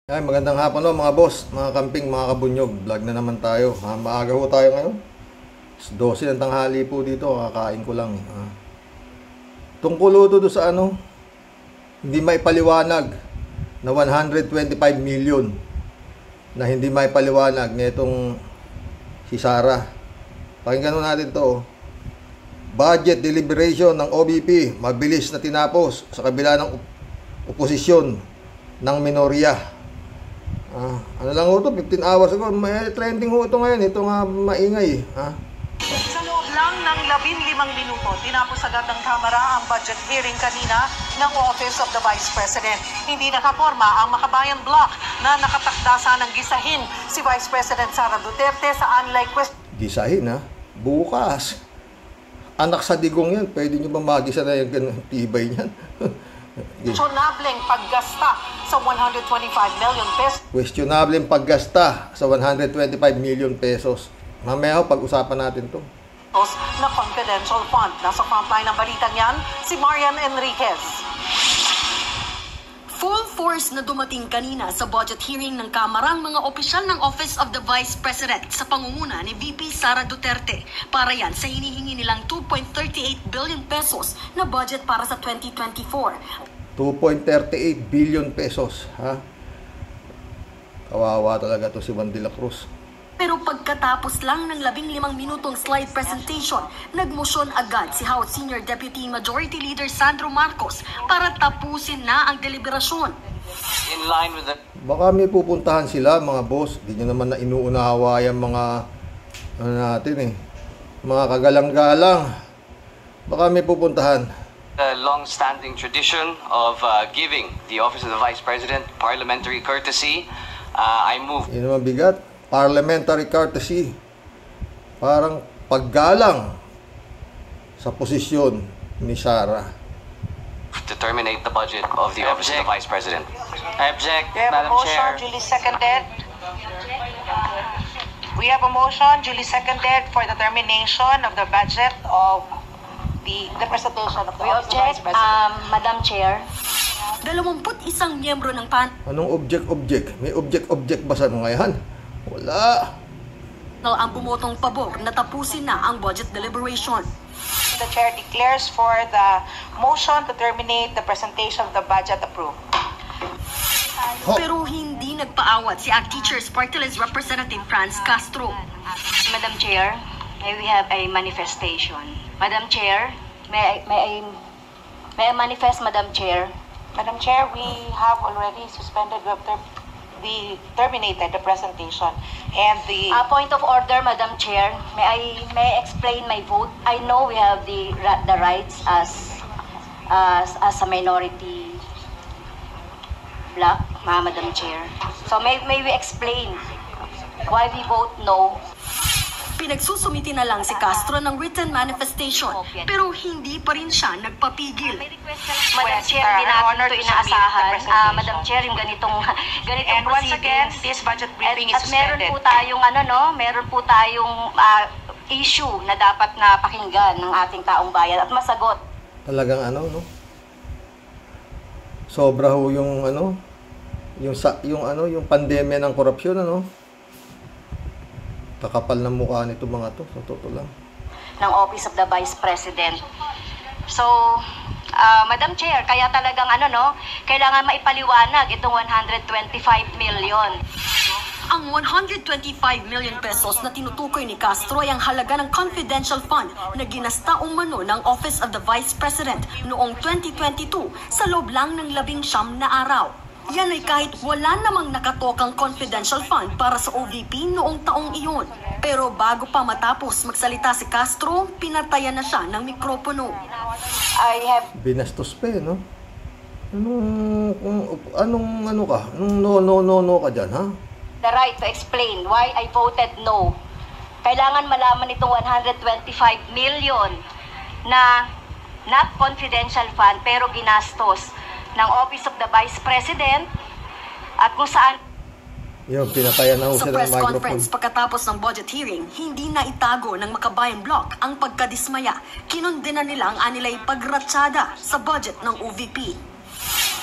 Ay, magandang hapon no, mga boss, mga kamping, mga kabunyog. Vlog na naman tayo. Maaga ho tayo ngayon. 12 ng tanghali po dito, kakain ko lang. Tungkol ito doon sa hindi maipaliwanag na 125 million na hindi maipaliwanag nitong si Sara. Pakinggan natin to. Budget deliberation ng OBP, mabilis na tinapos sa kabila ng oposisyon ng minorya. Ano lang ho ito, 15 hours ago. May trending ho ito ngayon. Ito nga maingay. Sa loob lang ng 15 minuto, tinapos agad ng Kamara ang budget hearing kanina ng Office of the Vice President. Hindi nakaporma ang Makabayan Bloc na nakatakda sanang gisahin si Vice President Sara Duterte sa unlike question. Gisahin bukas. Anak sa digong yan. Pwede nyo ba magisa na yung ganun tibay niyan? Questionableng paggasta sa 125 million pesos. Questionableng paggasta sa 125 million pesos. Mamaya pag-usapan natin to. Na confidential fund. Nasa frontline ng balitang yan, si Marian Enriquez. Full force na dumating kanina sa budget hearing ng Kamarang mga opisyal ng Office of the Vice President sa pangunguna ni VP Sara Duterte para yan sa hinihingi nilang 2.38 billion pesos na budget para sa 2024. 2.38 billion pesos, Kawawa talaga to si Juan de la Cruz. Pero pagkatapos lang ng 15 minutong slide presentation, nagmosyon agad si House Senior Deputy Majority Leader Sandro Marcos para tapusin na ang deliberasyon. In line with the... Baka may pupuntahan sila, mga boss. Di nyo naman na inuunahawa yung mga mga kagalang-galang. Baka may pupuntahan. The long-standing tradition of giving the Office of the Vice President parliamentary courtesy, I move... Yun naman bigat. Parliamentary courtesy. Parang paggalang sa posisyon ni Sara. To terminate the budget of the Office of the Vice President. I object, We have a Madam motion, Chair. duly seconded. We have a motion, duly seconded, for the termination of the budget of the presentation of the We Office of the Vice object, President. Madam Chair. 21 miyembro ng PAN Anong object? May object ba sa mga yan? Wala. ang bumotong pabor na tapusin na ang budget deliberation. The Chair declares for the motion to terminate the presentation of the budget approved. Pero hindi nagpaawat si ACT Teachers Party List Representative Franz Castro. Madam Chair, may we have a manifestation. Madam Chair, may I manifest, Madam Chair? Madam Chair, we have already suspended, we terminated the presentation and the... Point of order, Madam Chair. May I explain my vote? I know we have the rights as a minority bloc, Madam Chair. So may we explain why we vote no? Pinagsusumiti na lang si Castro ng written manifestation pero hindi pa rin siya nagpapigil. Madam Chair, hindi natin ito inaasahan. Madam Chair, yung ganitong And once again, this budget briefing is at meron suspended. po tayong meron po tayong issue na dapat na pakinggan ng ating taong bayan at masagot. Talagang sobra ho yung yung pandemya ng korupsyon Kakapal ng mukha nito mga to, sa totoo lang. Ng Office of the Vice President. So, Madam Chair, kaya talagang kailangan maipaliwanag itong 125 million. Ang 125 million pesos na tinutukoy ni Castro ay ang halaga ng confidential fund na ginasta umano ng Office of the Vice President noong 2022 sa loob lang ng 19 na araw. Yan ay kahit wala namang nakatokang confidential fund para sa OVP noong taong iyon. Pero bago pa matapos magsalita si Castro, pinatayan na siya ng mikropono. Binastos pa no? Anong ka? No ka dyan, ha? The right to explain why I voted no. Kailangan malaman itong 125 million na not confidential fund pero ginastos ng Office of the Vice President at kung saan Yung pinatayan na ho Sa siya ng press microphone. conference pagkatapos ng budget hearing, hindi na itago ng Makabayan Bloc ang pagkadismaya. Kinundena nila ang anilay pagratsada sa budget ng OVP.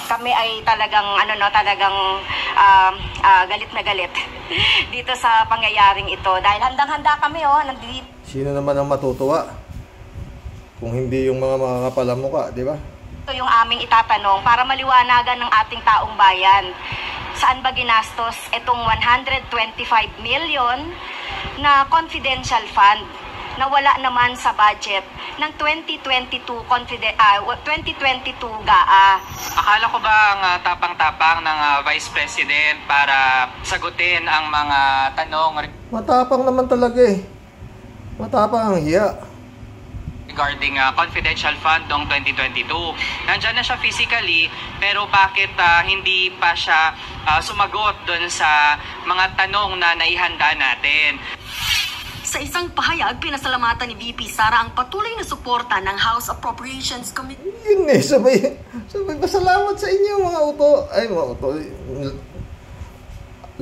kami ay talagang galit na galit dito sa pangyayaring ito dahil handang-handa kami nandito. Sino naman ang matutuwa kung hindi yung mga makakapalamuka, di ba? Ito yung aming itatanong para maliwanagan ng ating taong bayan. Saan ba ginastos itong 125 million na confidential fund na wala naman sa budget ng 2022 GAA? Akala ko ba ang tapang-tapang ng Vice President para sagutin ang mga tanong Matapang naman talaga eh. Matapang ang hiya. regarding confidential fund noong 2022. Nandyan na siya physically, pero bakit hindi pa siya sumagot doon sa mga tanong na naihanda natin? Sa isang pahayag, pinasalamatan ni VP Sara ang patuloy na suporta ng House Appropriations Committee. Yun eh, sabay pasalamat sa inyo mga uto. Ay, mga uto.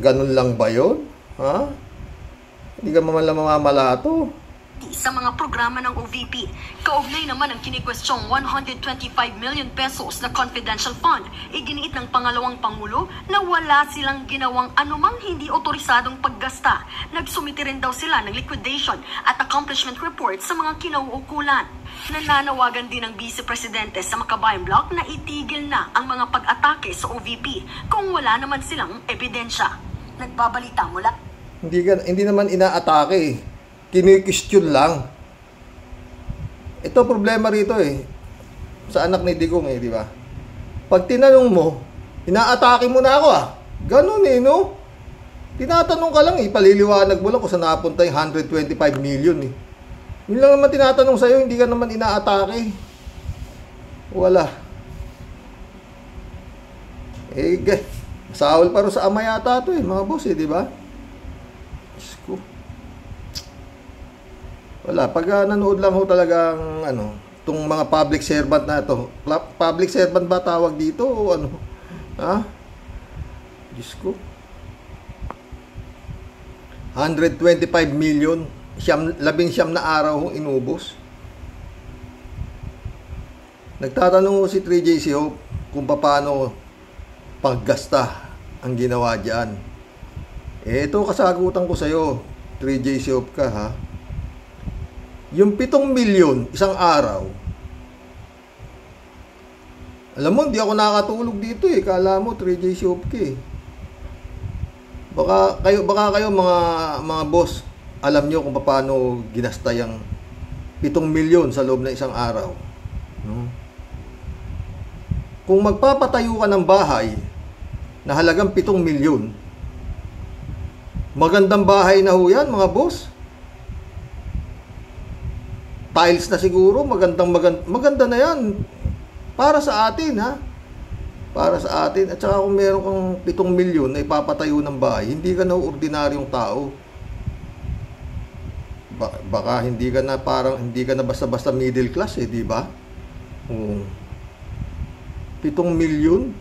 Ganun lang ba yun? Ha? Hindi ka mamalato. Sa mga programa ng OVP, kaugnay naman ang kinikwestyong 125 million pesos na confidential fund. Iginiit ng pangalawang Pangulo na wala silang ginawang anumang hindi otorisadong paggasta. Nagsumite rin daw sila ng liquidation at accomplishment report sa mga kinauukulan. Nananawagan din ng Vice Presidente sa Makabayan Block na itigil na ang mga pag-atake sa OVP kung wala naman silang ebidensya. Nagbabalita mula. Hindi naman inaatake eh. Kinikistyon lang. Ito problema rito eh. Sa anak ni Digong eh, di ba? Pag tinanong mo, inaatake mo na ako Ganun eh, no? Tinatanong ka lang eh, paliliwanag mo lang kung saan napunta yung 125 million eh. Yun lang naman tinatanong sa'yo, hindi ka naman inaatake. Wala. Sawal pa rin sa ama yata ito eh, mga boss eh, di ba? Diyos ko. Wala, pag nanood lang ho talagang itong mga public servant na ito. Public servant ba tawag dito o ano? Ha? Diyos ko. 125 million, 19 na araw hong inubos. Nagtatanong ho si 3JC Hope kung paano paggasta ang ginawa dyan. Ito kasagutan ko sa'yo, 3JC Hope ka ha. Yung 7 milyon isang araw. Alam mo, hindi ako nakakatulog dito eh. Kala mo 3J Shopke. Baka kayo mga boss, alam nyo kung paano ginasta yung 7 milyon sa loob ng isang araw. No? Kung magpapatayo ka ng bahay na halagang 7 milyon, magandang bahay na ho yan, mga boss. Tiles na siguro, maganda na yan. Para sa atin, ha? Para sa atin. At saka kung meron kang 7 milyon na ipapatayo ng bahay, hindi ka na ordinaryong tao. Baka hindi ka na basta-basta middle class eh, di ba? 7 milyon.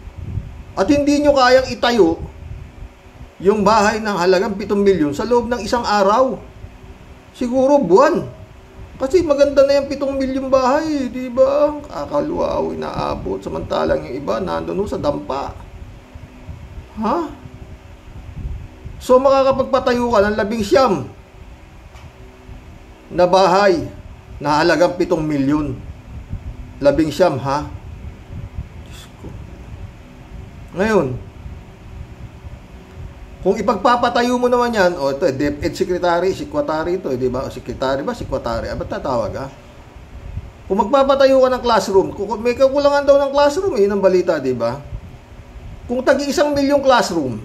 At hindi nyo kayang itayo yung bahay ng halagang 7 milyon sa loob ng isang araw. Siguro buwan. Kasi maganda na yung 7 milyong bahay, di ba? Kakaluaw, inaabot. Samantalang yung iba, nandun sa dampa. Ha? So, makakapagpatayo ka ng 19 na bahay na halagang 7 milyon. 19, ha? Diyos ko. Ngayon, kung ipagpapatayo mo naman yan, ito, DepEd Secretary ito, di ba? O Secretary ba? Secretary. Ba't tatawag, ha? Kung magpapatayo ka ng classroom, may kakulangan daw ng classroom, yun ang balita, di ba? Kung tagi 1 milyong classroom,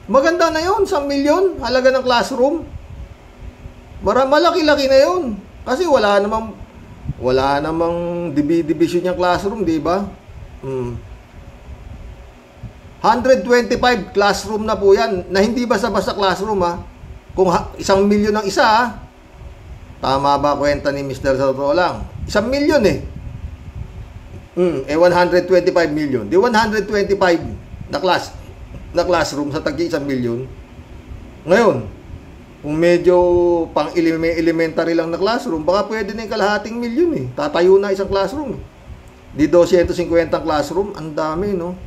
maganda na yun, 1 milyon, halaga ng classroom. Malaki-laki na yun. Kasi wala namang division yung classroom, di ba? 125 classroom na po yan, na hindi basta-basta classroom ha. Kung 1 milyon ang isa ha. Tama ba kwenta ni Mr. sa totoo lang? 1 milyon eh. 125 million. Di 125 na classroom sa tagi 1 milyon. Ngayon, kung medyo pang elementary lang na classroom, baka pwede na yung kalahating milyon eh. Tatayo na isang classroom eh. Di 250 classroom, ang dami, no?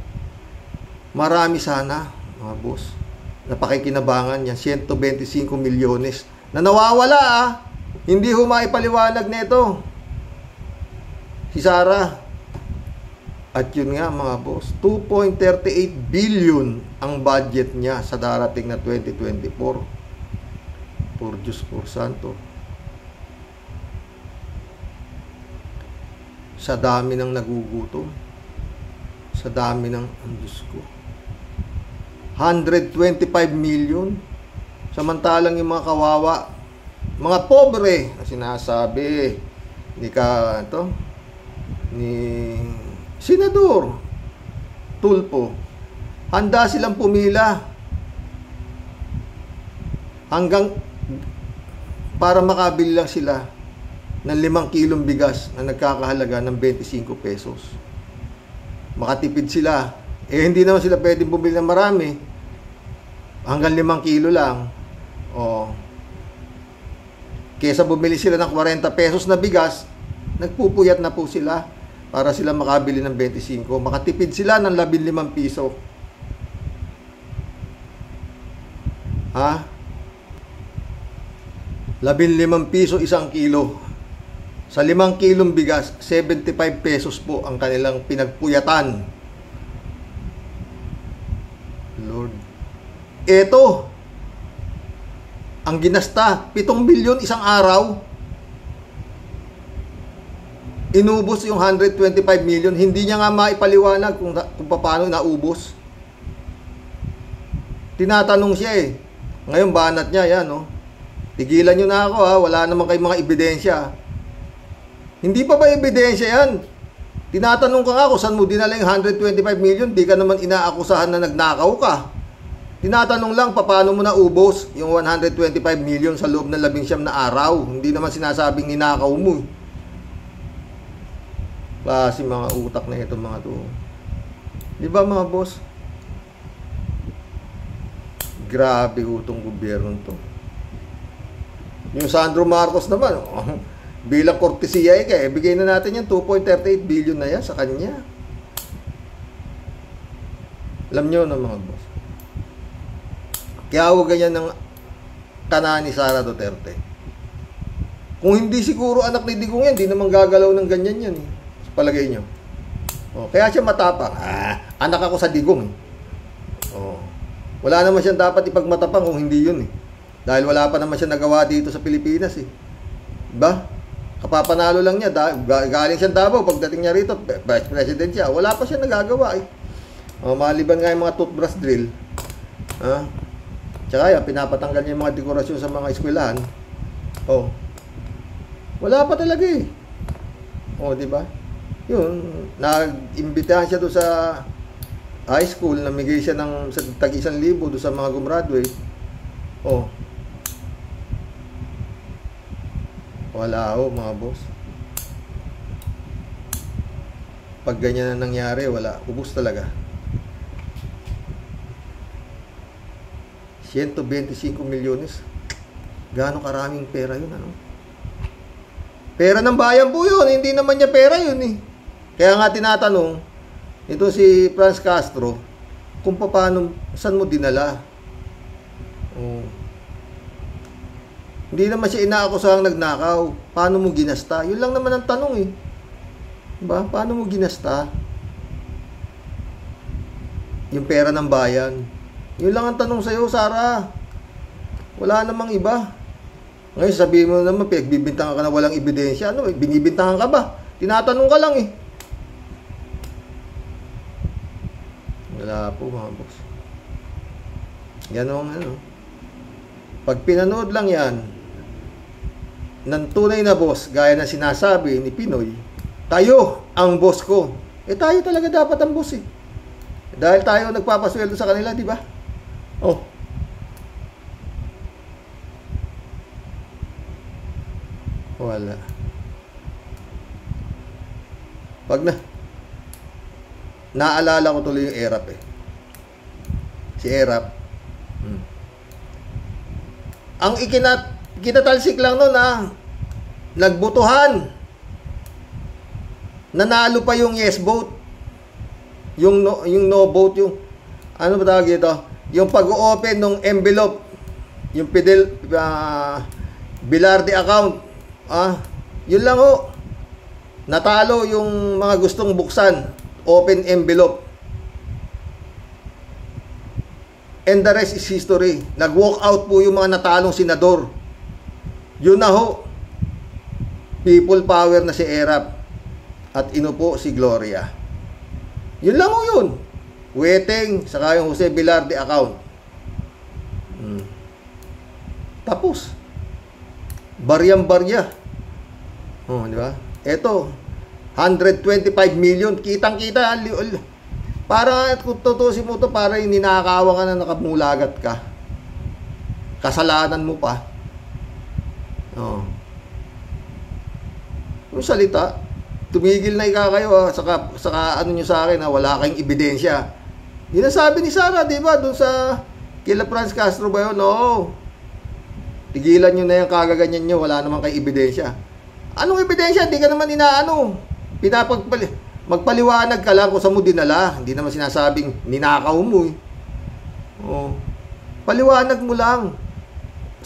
Marami sana, mga boss. Napakikinabangan yan, 125 milyones na nawawala, Hindi humaipaliwanag nito si Sara. At yun nga, mga boss, 2.38 billion ang budget niya sa darating na 2024. Por Diyos por Santo. Sa dami ng nagugutom. Sa dami ng, ang Diyos ko, 125 million. Samantalang yung mga kawawa, mga pobre, na sinasabi ni Senador Tulfo, handa silang pumila hanggang para makabili lang sila ng 5 kilong bigas na nagkakahalaga ng 25 pesos. Makatipid sila. Hindi naman sila pwedeng bumili ng marami. Hanggang 5 kilo lang. Kesa bumili sila ng 40 pesos na bigas, nagpupuyat na po sila para sila makabili ng 25. Makatipid sila ng 15 piso. 15 piso isang kilo. Sa 5 kilong bigas, 75 pesos po ang kanilang pinagpuyatan. Lord. Ito, ang ginasta, 7 bilyon isang araw. Inubos yung 125 million. Hindi niya nga maipaliwanag kung paano naubos. Tinatanong siya Ngayon, banat niya, yan, Tigilan nyo na ako, wala naman kayong mga ebidensya. Hindi pa ba ebidensya yan? Tinatanong ka nga kung saan mo dinala yung 125 million, di ka naman inaakusahan na nagnakaw ka. Tinatanong lang, paano mo naubos yung 125 million sa loob ng 19 na araw? Hindi naman sinasabing ninakaw mo. Kasi mga utak na ito, mga to. Di ba, mga boss? Grabe itong gobyerno to. Yung Sandro Marcos naman, bilang kortesiya bigay na natin yan, 2.38 billion na yan sa kanya. Alam nyo na, mga boss. Kaya huwag ganyan ng kanan ni Sara Duterte. Kung hindi siguro anak ni Digong yan, di naman gagalaw ng ganyan yan. Sa palagay nyo. Kaya siya matapang. Anak ako sa Digong. Wala naman siyang dapat ipagmatapang kung hindi yun. Dahil wala pa naman siya nagawa dito sa Pilipinas. Diba? Kapapanalo lang niya. Galing siya Davao. Pagdating niya rito, Vice President siya. Wala pa siya nagagawa. Maliban nga yung mga toothbrush drill. Tsaka yan, pinapatanggal niya yung mga dekorasyon sa mga eskwelahan. Wala pa talaga diba? Yun, nag-imbitahan siya doon sa high school, namigay siya ng tag 1,000 doon sa mga gumraduate. Wala mga boss. Pag ganyan na nangyari, wala. Ubus talaga. 125 milyones. Gaano karaming pera yun, Pera ng bayan po yun. Hindi naman niya pera yun, Kaya nga tinatanong, ito si Franz Castro, kung paano, saan mo dinala? Hindi naman siya inaakusahang nagnakaw. Paano mo ginasta? Yun lang naman ang tanong, Diba? Paano mo ginasta? Yung pera ng bayan. Yun lang ang tanong sa'yo, Sara. Wala namang iba. Ngayon, sabihin mo naman, pinagbibintangan ka na walang ebidensya. Binibintangan ka ba? Tinatanong ka lang, Wala po, mga boss. Ganon, Pag pinanood lang yan, ng tunay na boss, gaya na sinasabi ni Pinoy, tayo ang boss ko. Tayo talaga dapat ang boss, Dahil tayo nagpapasweldo sa kanila, di ba? Wala. Pag naalala ko tuloy yung ERAP Si ERAP. Ang kinatalsik lang nun nagbutuhan. nanalo pa yung yes vote. Yung no vote, yung ano ba tawag dito? Yung pag-open ng envelope, yung Bilarde account. Yun lang ho. Natalo yung mga gustong buksan, open envelope. And the rest is history. Nag-walk out po yung mga natalong senador. Yun na ho. People power na si Erap. At inupo si Gloria. Yun lang ho yun. Weteng, saka yung Jose Bilarde account. Tapos. Baryang-barya. Di ba? Eto, 125 million. Kitang-kita. Para, kung tutusin mo to, para yung ninakawa ka na nakamulagat ka. Kasalanan mo pa. Yung salita, tumigil na kayo, saka ano nyo sa akin, wala kayong ebidensya. Yun ang sabi ni Sara, di ba? Doon sa kila Franz Castro ba yun? No. Tigilan nyo na yung kagaganyan nyo, wala naman kayong ebidensya. Anong ebidensya? Hindi ka naman inaano. Magpaliwanag ka lang kung saan mo dinala. Hindi naman sinasabing ninakaw mo. Paliwanag mo lang.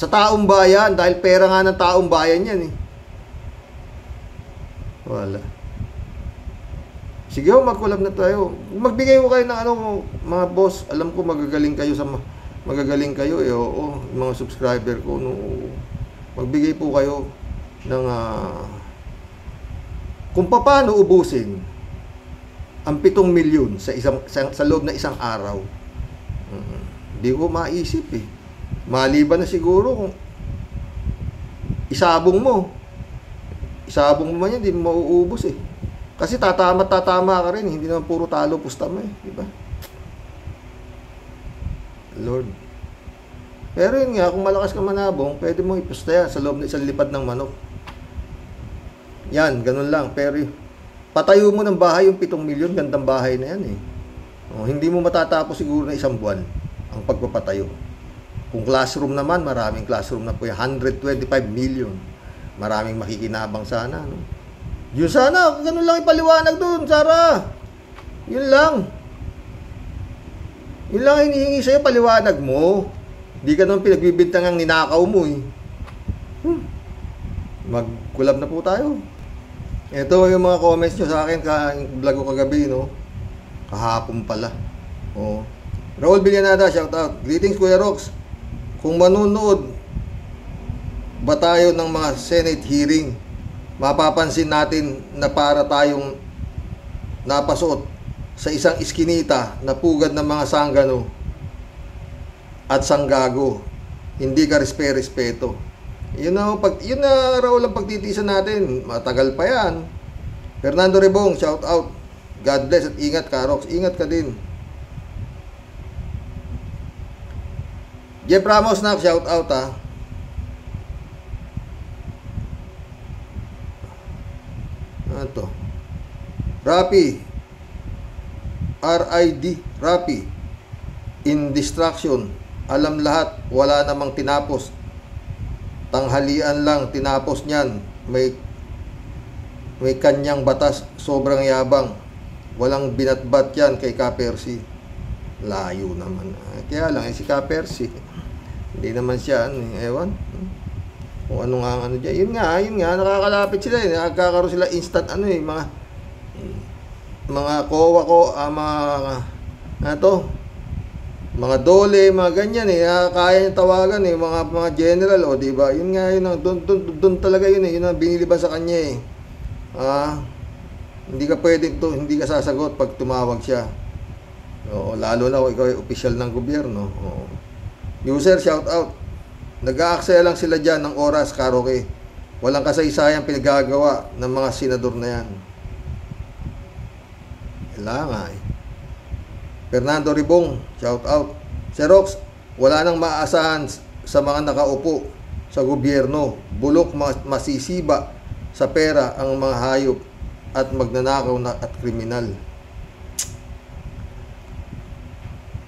Sa taong bayan, dahil pera nga ng taong bayan yan Wala. Sige ho, mag-collab na tayo. Magbigay ko kayo ng mga boss. Alam ko magagaling kayo Oo, mga subscriber ko. Magbigay po kayo ng kung paano ubusin ang 7 milyon sa loob na isang araw. Hindi ko maisip Maliban na siguro kung isabong mo man yan, hindi mo mauubos Kasi tatama ka rin, hindi naman puro talo pustama di ba? Lord. Pero yun nga, kung malakas ka manabong, pwede mo ipusta yan sa loob ng isang lipad ng manok. Yan, ganun lang. Pero patayo mo ng bahay yung 7 milyon, gandang bahay na yan hindi mo matatapos siguro na isang buwan ang pagpapatayo. Kung classroom naman, maraming classroom na po yan. 125 million. Maraming makikinabang sana. Yun sana, ganun lang ipaliwanag doon, Sara. Yun lang. Yun lang hinihingi sa'yo, paliwanag mo. Hindi ka naman pinagbibintang ang ninakaw mo Mag-collab na po tayo. Ito yung mga comments nyo sa akin vlog ko kagabi, kahapon pala. Raul Villanada, shout out. Greetings Kuya Rox. Kung manunood ba tayo ng mga Senate hearing, mapapansin natin na para tayong napasuot sa isang iskinita na pugad ng mga sanggano at sanggago. Hindi ka respeto. Yun na Raul ang pagtitiisan natin. Matagal pa yan. Fernando Rebong, shout out. God bless at ingat ka, Rox. Ingat ka din. Jeff Ramos na, shout out Ito. Rapi. RID. Rapi. In distraction. Alam lahat. Wala namang tinapos. Tanghalian lang. Tinapos niyan. May kanyang batas. Sobrang yabang. Walang binatbat yan kay Ka-Percy. Layo naman. Kaya lang, si Ka-Percy. Hindi naman siya, ewan. Kung ano nga, dyan. Yun nga, nakakalapit sila nakakaroon sila instant, mga kowa ko, mga dole, mga ganyan, kaya niya tawagan, mga general, diba? Yun nga, doon talaga yun, yun ang biniliban sa kanya, hindi ka pwede hindi ka sasagot pag tumawag siya. Lalo na ikaw ay opisyal ng gobyerno. User, shout out. Nag-aaksaya lang sila dyan ng oras, karaoke. Walang kasaysayang pinagagawa ng mga senador na yan. Kailangan Fernando Ribong, shout out. Sir Rox, wala nang maaasahan sa mga nakaupo sa gobyerno. Bulok masisiba sa pera ang mga hayop at magnanakaw at kriminal.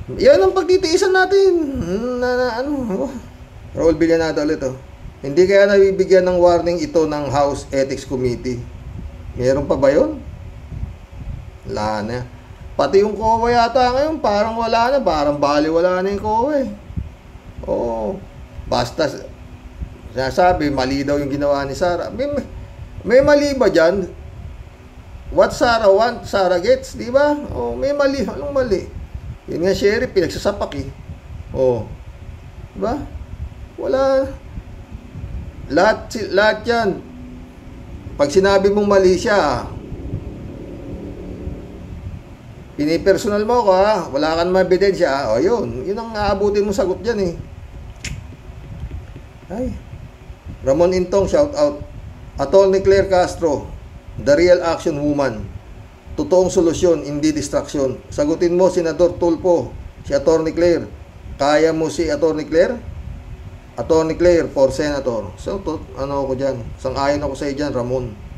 Yan ang pagtitiisan natin. Raul Villanada ulit Hindi kaya nabibigyan ng warning ito ng House Ethics Committee? Meron pa ba yun? Wala na. Pati yung COA yata ngayon, parang wala na. Parang baliwala na yung COA. Oo. Basta, sinasabi, mali daw yung ginawa ni Sara. May mali ba dyan? What Sara want, Sara gets, di ba? Oh, may mali. Anong mali? Yun nga, sheriff, pinagsasapak eh. Oh. Di ba? Wala. Lahat yan. Pag sinabi mong mali siya, pinipersonal mo ko ha, wala kang mabidensya, o yun ang aabutin mo sagot dyan eh. Ay. Ramon Intong, shout out. Atty. Claire Castro, the real action woman. Totoong solusyon, hindi distraction. Sagutin mo, Senador Tulfo, si Atty. Claire. Kaya mo si Atty. Claire? Atty. Claire for Senator. So, ano ako dyan? Sang-ayon ako sa iyo dyan, Ramon.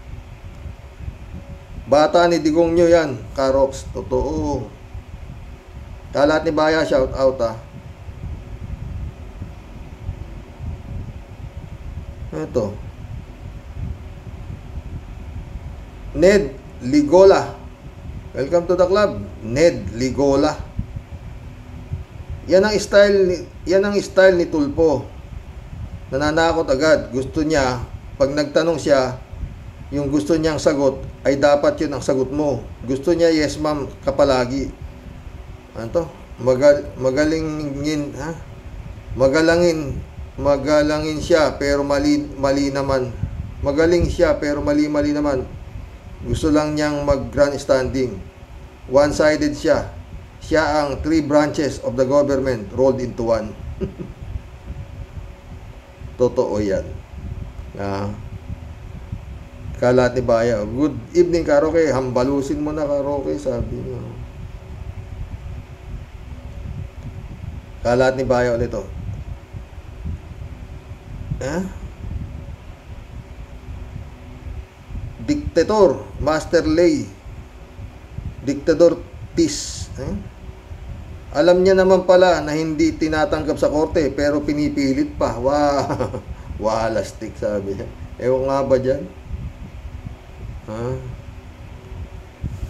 Bata ni Digong nyo yan, Karox. Totoo. Kalat ni Baya, shout out ha. Ito. Ned Ligola. Welcome to the club. Ned Ligola. Yan ang style ni Tulfo. Nananakot agad. Gusto niya, pag nagtanong siya, yung gusto niyang sagot ay dapat yun ang sagot mo. Gusto niya yes ma'am kapalagi. Ano to? Magalingin, ha? Magalangin siya pero mali naman. Magaling siya pero mali naman. Gusto lang niyang mag-grandstanding. One-sided siya. Siya ang 3 branches of the government rolled into one. Totoo yan. Kalat ni Baya. Good evening, Karoke. Hambalusin mo na, Karoke, sabi niya. Kalat ni Baya ulit ito. Diktator, Master Lay. Diktador Tis. Alam niya naman pala na hindi tinatanggap sa korte pero pinipilit pa. Wow. Walastik, sabi niya. Ewan nga ba dyan?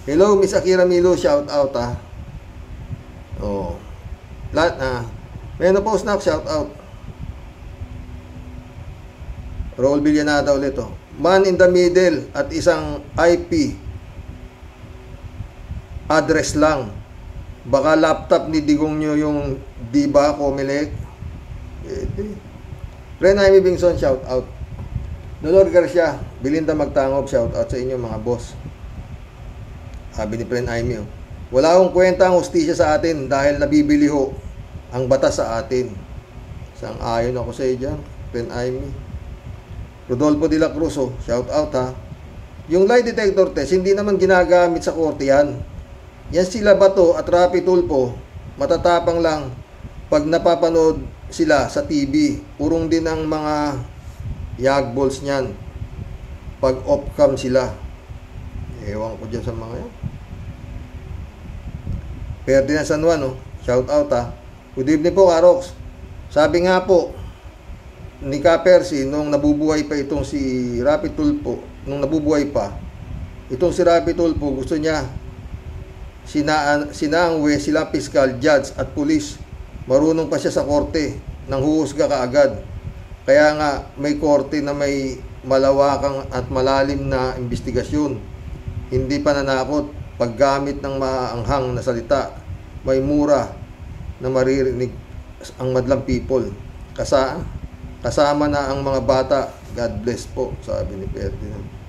Hello, Miss Akira Milo, shout out ha. Oh. Lahat may na-post na ako, shout out. Raul Villanada ulit oh. Man in the middle at isang IP address lang. Baka laptop ni Digong nyo yung diba Comelec. Ren Jaime Bingson, shout out. Dolor Garcia, Belinda Magtangob, shout out sa inyo mga boss. Sabi ni Pren Jaime, wala akong kwenta ang hustisya sa atin dahil nabibili ho ang batas sa atin. Sang-ayon ako sa iyo dyan, Pren Jaime. Rodolfo de la Cruz, shout out ha. Yung lie detector test, hindi naman ginagamit sa korte yan. Yan sila Bato at Rapi Tulfo, matatapang lang pag napapanood sila sa TV. Urong din ang mga yagballs niyan pag off-cam sila. Ewan ko dyan sa mga yan. Ferdinand San Juan, shout out ha. Good evening po, Karox. Sabi nga po ni Ka-Percy nung nabubuhay pa itong si Rapi Tulfo, nung nabubuhay pa itong si Rapi Tulfo, gusto niya sinangwe sila piskal, judge at pulis. Marunong pa siya sa korte, nang huhusga kaagad. Kaya nga may korte na may malawakang at malalim na investigasyon. Hindi pananakot, paggamit ng maanghang na salita, may mura na maririnig ang madlang people. Kasama na ang mga bata. God bless po, sabi ni Ferdinand.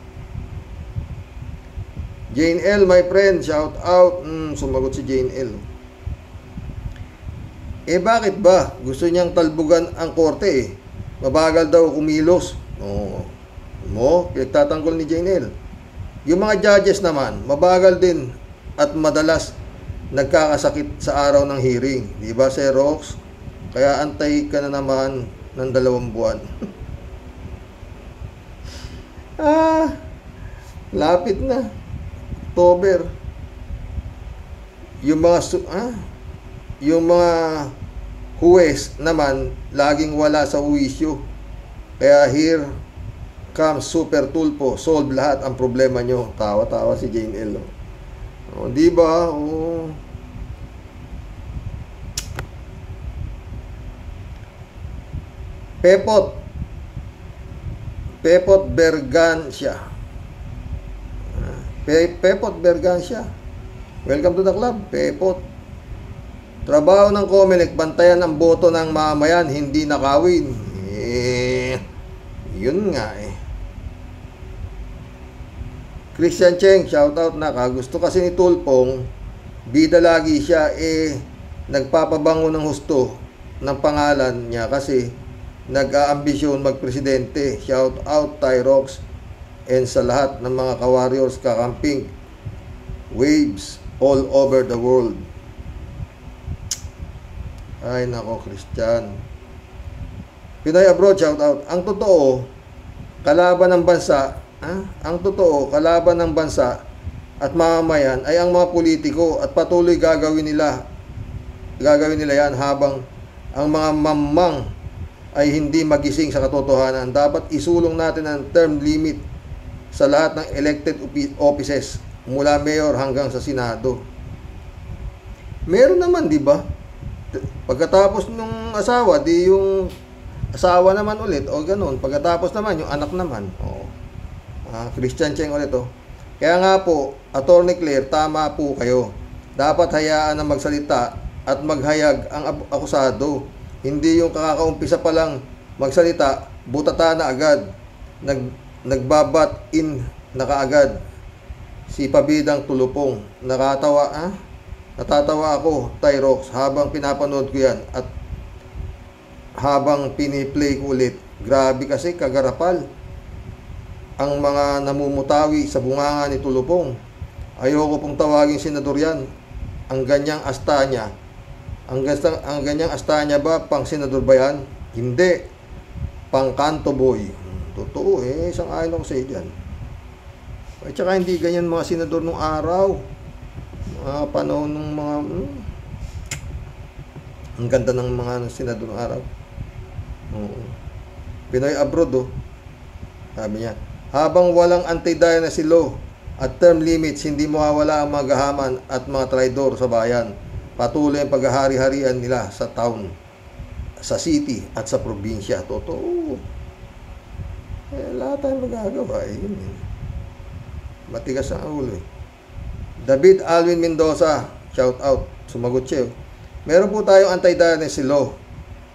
Jane L, my friend, shout out. Sumagot si Jane L. Bakit ba? Gusto niyang talbugan ang korte Mabagal daw kumilos. Pinagtatanggol ni Jane L. Yung mga judges naman, mabagal din at madalas nagkakasakit sa araw ng hearing. Di ba, Sir Rox? Kaya antay ka na naman ng 2 buwan. Lapit na. October. Yung mga huwes naman laging wala sa huwisyo. Kaya here comes Super Tulfo, solve lahat ang problema nyo. Tawa-tawa si Jane L. O, di ba? O. Pepot Bergancia. Pepot Bergancia. Welcome to the club, Pepot. Trabaho ng COMELEC, bantayan ang boto ng mamayan, hindi nakawin. Yun nga eh. Christian Cheng, shoutout na ka. Gusto kasi ni Tulpong, bida lagi siya, nagpapabango ng husto ng pangalan niya kasi nag-aambisyon magpresidente. Shoutout Tyrox and sa lahat ng mga ka-warriors kakamping waves all over the world. Ay nako, Christian. Pinoy Abroad, shoutout. Ang totoo, kalaban ng bansa, kalaban ng bansa at mamamayan ay ang mga politiko at patuloy gagawin nila yan habang ang mga mamang ay hindi magising sa katotohanan. Dapat isulong natin ang term limit sa lahat ng elected offices mula mayor hanggang sa senado. Meron naman, di ba? Pagkatapos nung asawa, di yung asawa naman ulit o ganun. Pagkatapos naman yung anak naman. Christian Cheng ulit Kaya nga po, Attorney Claire, tama po kayo. Dapat hayaan na magsalita at maghayag ang akusado. Hindi yung kakaumpisa pa lang magsalita, butata na agad. Nagbabat in na kaagad. Si Pabidang Tulupong. Natatawa ako, Tyrox, habang pinapanood ko yan at habang piniplay ko ulit. Grabe kasi kagarapal ang mga namumutawi sa bunganga ni Tulupong. Ayoko pong tawagin senador yan. Ang ganyang asta niya. Ang ganyang asta niya ba, pang senador ba yan? Hindi. Pang kanto boy. Totoo isang ayon ako sa iyo dyan. At saka hindi ganyan mga senador nung araw. Mga panahon nung mga ang ganda ng mga senador nung araw. Pinoy Abroad sabi niya, habang walang anti-dynasty law at term limits, hindi mawawala ang mga gahaman at mga traidor sa bayan. Patuloy ang paghahari-harian nila sa town, sa city at sa probinsya. Totoo. Lahat tayong magagawa. Yun. Matigas ang ulo. David Alvin Mendoza, shout out. Sumagot siya. Meron po tayong anti-dynasty law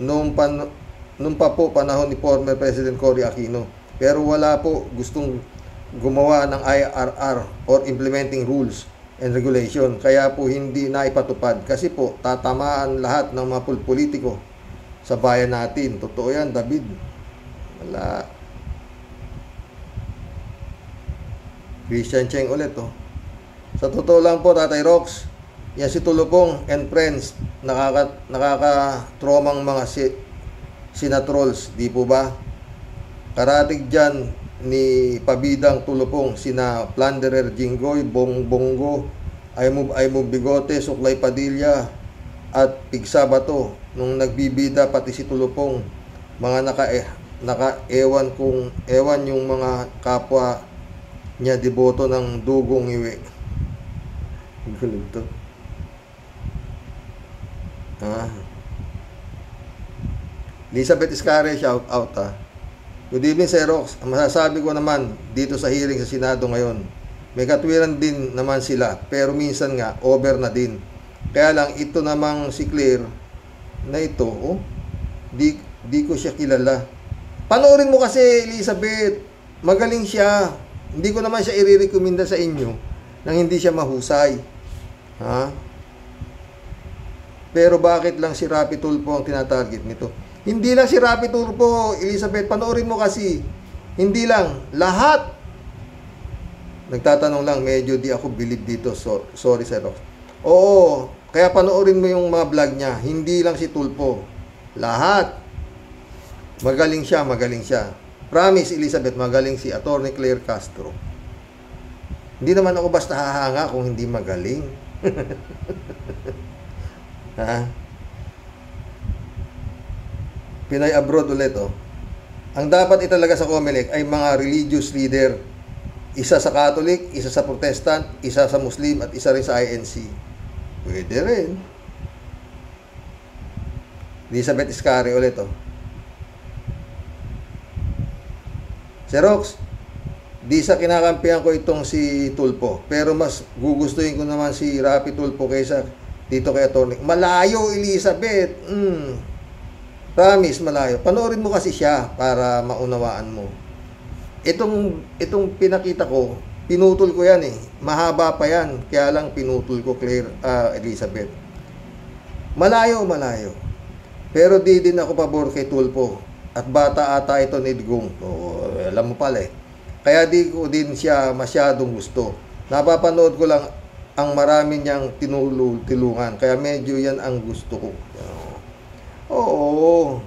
nung pa po panahon ni former President Cory Aquino. Pero wala po gustong gumawa ng IRR or implementing rules and regulation. Kaya po hindi naipatupad. Kasi po tatamaan lahat ng mga politiko sa bayan natin. Totoo yan, David. Wala. Christian Cheng ulit Sa totoo lang po, Tatay Rox, yan si Tulupong and friends, nakaka-tromang mga sinatrolls, di po ba? Karatig dyan ni Pabidang Tulupong, sina Plunderer Jinggoy, Bongo, ay mo Bigote, Suklay Padilla, at Pigsabato, nung nagbibida pati si Tulupong, mga ewan yung mga kapwa niya deboto ng dugong iwi. Gulo to. Elizabeth Iscare, shout out Good evening, Sir Rox. Ang masasabi ko naman dito sa hearing sa Senado ngayon, may katwiran din naman sila, pero minsan nga over na din. Kaya lang ito namang si Claire na ito, di ko siya kilala. Panoorin mo kasi, Elizabeth, magaling siya. Hindi ko naman siya i-recommenda sa inyo nang hindi siya mahusay. Pero bakit lang si Rapi Tulfo ang tinatarget nito? Hindi lang si Rapi Tulfo, Elizabeth, panoorin mo kasi. Hindi lang, lahat. Nagtatanong lang, medyo di ako believe dito. Sorry, Sir Rox. Oo, kaya panoorin mo yung mga vlog niya. Hindi lang si Tulfo. Lahat. Magaling siya, magaling siya. Promise, Elizabeth, magaling si Attorney Claire Castro. Hindi naman ako basta hahanga kung hindi magaling. Pinoy Abroad ulit Ang dapat italaga sa COMELEC ay mga religious leader Isa sa Catholic, isa sa Protestant, isa sa Muslim, at isa rin sa INC. Pwede rin. Elizabeth Iscari ulit, oh. Xerox, di sa kinakampihan ko itong si Tulfo, pero mas gugustuhin ko naman si Rapi Tulfo kaysa dito kay Atty. Malayo, Elizabeth. Promise, malayo. Panoorin mo kasi siya para maunawaan mo. Itong pinakita ko, pinutol ko yan eh. Mahaba pa yan. Kaya lang pinutol ko, Elizabeth. Malayo. Pero di din ako pabor kay Tulfo. At bata ata ito ni Digong. Alam mo pala eh. Kaya di ko din siya masyadong gusto. Napapanood ko lang ang marami niyang tinulungan. Kaya medyo yan ang gusto ko. Oo.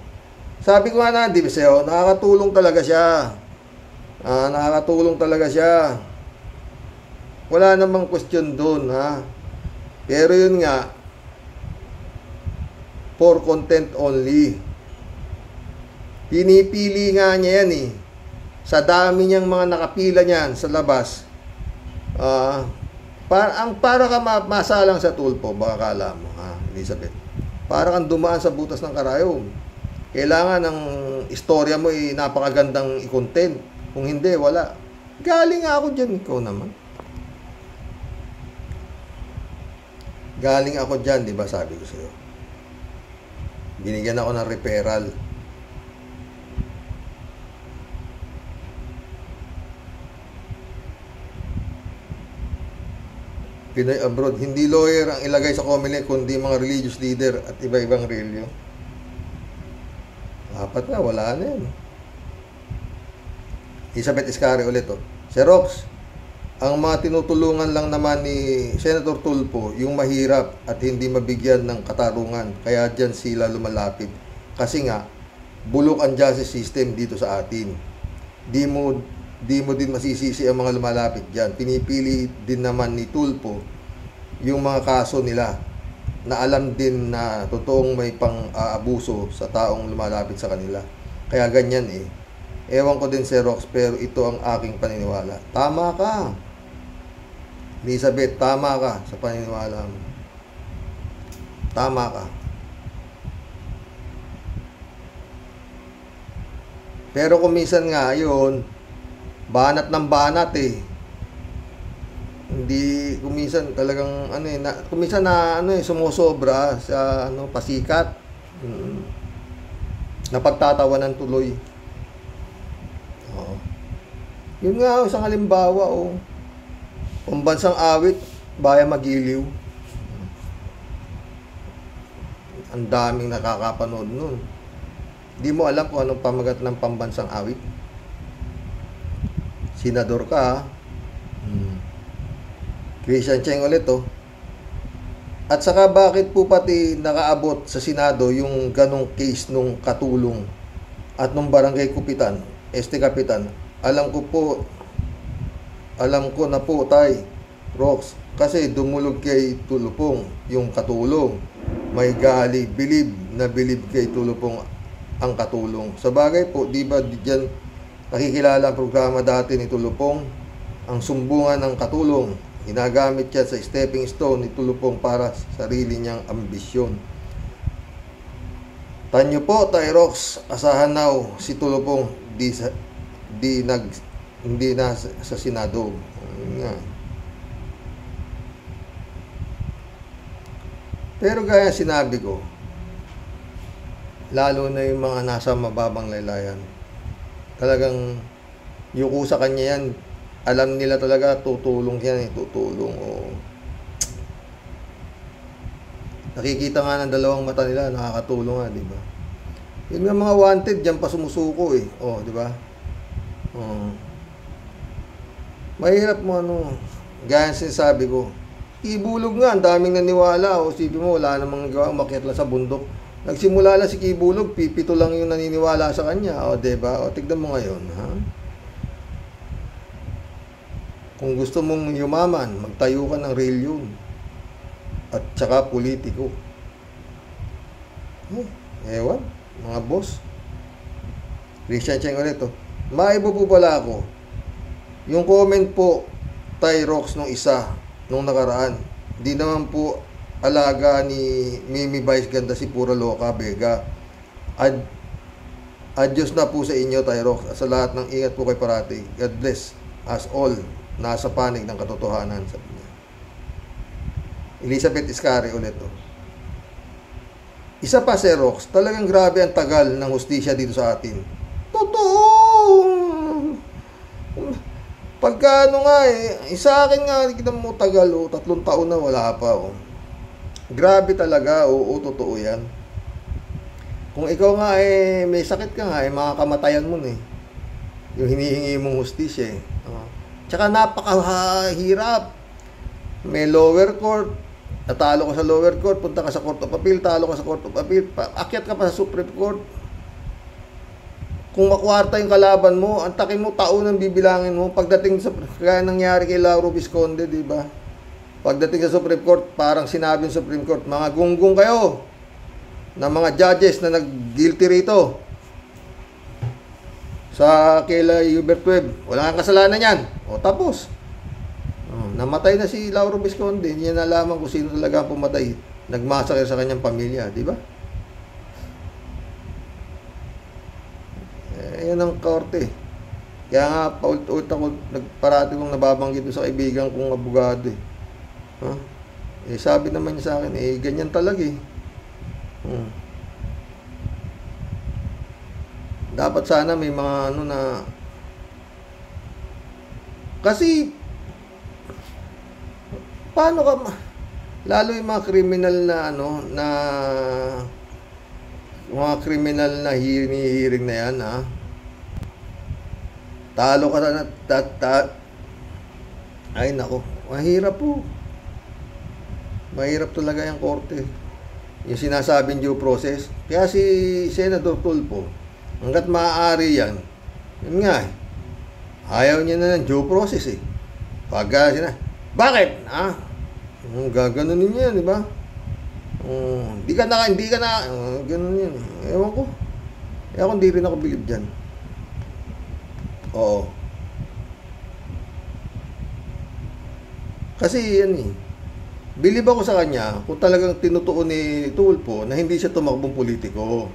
Sabi ko nga na, di ba sa'yo, nakakatulong talaga siya. Nakakatulong talaga siya. Wala namang question doon, ha. Pero yun nga, for content only. Pinipili nga niya yan eh. Sa dami niyang mga nakapila niyan sa labas. Para ka masalang sa Tulfo, baka kala mo, ha, Elizabeth. Para kang dumaan sa butas ng karayom. Kailangan ng istorya mo ay napakagandang i-content. Kung hindi, wala. Galing ako dyan. Ikaw naman. Galing ako dyan, di ba sabi ko sa'yo. Binigyan ako ng referral. Pinoy abroad, hindi lawyer ang ilagay sa COMELEC kundi mga religious leader at iba-ibang relyo. Apat na, wala na yun. Elizabeth Iscari ulit, oh. Xerox, ang mga tinutulungan lang naman ni Senator Tulfo yung mahirap at hindi mabigyan ng katarungan. Kaya dyan sila lumalapit. Kasi nga, bulok ang justice system dito sa atin. Di mo din masisisi ang mga lumalapit dyan. Pinipili din naman ni Tulfo yung mga kaso nila na alam din na totoong may pang-aabuso sa taong lumalapit sa kanila. Kaya ganyan eh. Ewan ko din, Xerox, pero ito ang aking paniniwala. Tama ka. Elizabeth, tama ka sa paniniwala mo. Tama ka. Pero kung minsan nga yun, banat ng banat eh. Hindi, kung minsan talagang kung minsan sumusobra sa pasikat. Napagtatawanan tuloy. Yun nga, isang halimbawa, pambansang awit, Bayan Magiliw. Ang daming nakakapanood nun. Di mo alam kung anong pamagat ng pambansang awit. Senador ka, ha? Christian Cheng ulit, oh. At saka bakit po pati nakaabot sa Senado yung ganong case nung katulong at nung barangay Kupitan, Kapitan. Alam ko na po, Tay Rox, kasi dumulog kay Tulfo yung katulong. May gali, bilib kay Tulfo ang katulong. Sa bagay po, di ba diyan nakikilala ang programa dati ni Tulfo, ang sumbungan ng katulong. Ginagamit yan sa stepping stone ni Tulfo para sa sarili niyang ambisyon. Tanyo po, Tay Rox, asahan na si Tulfo hindi na sa Senado. Pero gaya sinabi ko, lalo na yung mga nasa mababang laylayan, talagang yuko sa kanya yan. Alam nila talaga tutulong yan, tutulong. Nakikita nga ng dalawang mata nila, nakakatulong nga, di ba? Yun nga mga wanted, dyan pa sumusuko eh. Di ba? Mahirap mo gaya sinasabi ko, Kibulog nga, ang daming naniwala. Sipin mo, wala namang gawa, umakyat lang sa bundok. Nagsimula lang si Kibulog, pipito lang yung naniniwala sa kanya. Diba? Tignan mo ngayon, ha? Kung gusto mong yumaman, magtayo ka ng relyon. At saka politiko. Ewan, mga boss. Christian Cheng ulit, Maibo po pala ako. Yung comment po, Tyrox nung isa, nung nakaraan, di naman po alaga ni Mimi Vice Ganda si Pura Loca Vega. Adios na po sa inyo, Tyrox. Sa lahat ng ingat po kay parati. God bless us all. Nasa panig ng katotohanan, sabi niya. Elizabeth Iscari ulit to. Isa pa, Sir Rox, talagang grabe ang tagal ng hustisya dito sa atin. Totoo! Pagka ano nga sa akin nga, kita mo tagal, 3 taon na wala pa. Grabe talaga, oo, totoo yan. Kung ikaw nga may sakit ka nga, makakamatayan mo na yung hinihingi mong hustisya Tsaka napakahirap. May lower court, natalo ka sa lower court, punta ka sa Court of Appeal, talo ka sa Court of Appeal, akyat ka pa sa Supreme Court. Kung makwarta yung kalaban mo, antakin mo, taon ang bibilangin mo. Pagdating sa, kaya nangyari kay Lauro Visconde, di ba? Pagdating sa Supreme Court, parang sinabi ng Supreme Court, mga gunggong kayo, na mga judges na nag-guilty rito sa kila Hubert Webb. Wala kang kasalanan yan. O, tapos. Namatay na si Lauro Visconde. Hindi niya nalaman kung sino talaga ang pumatay. Nagmasakir sa kanyang pamilya, di ba? Yan ang korte. Kaya nga, paulit-ulit ako, nagparati kong nababanggit sa kaibigan kong abogado sabi naman niya sa akin, ganyan talaga Dapat sana may mga na kasi paano ka lalo yung mga kriminal na mga kriminal na hearing na yan talo ka na ay nako, mahirap po. Mahirap talaga yung korte. Yung sinasabing due process. Kaya si Senator Tulfo, hanggat maaari yan, yun nga ayaw niya na ng due process Pagka bakit? Gaganunin niya yan, di ba? Hindi ka na, ganun yan. Ewan ko. Ewan ko, hindi rin ako bilib dyan. Oo. Kasi yan bilib ako sa kanya kung talagang tinutuon ni Tulfo na hindi siya tumakbong politiko.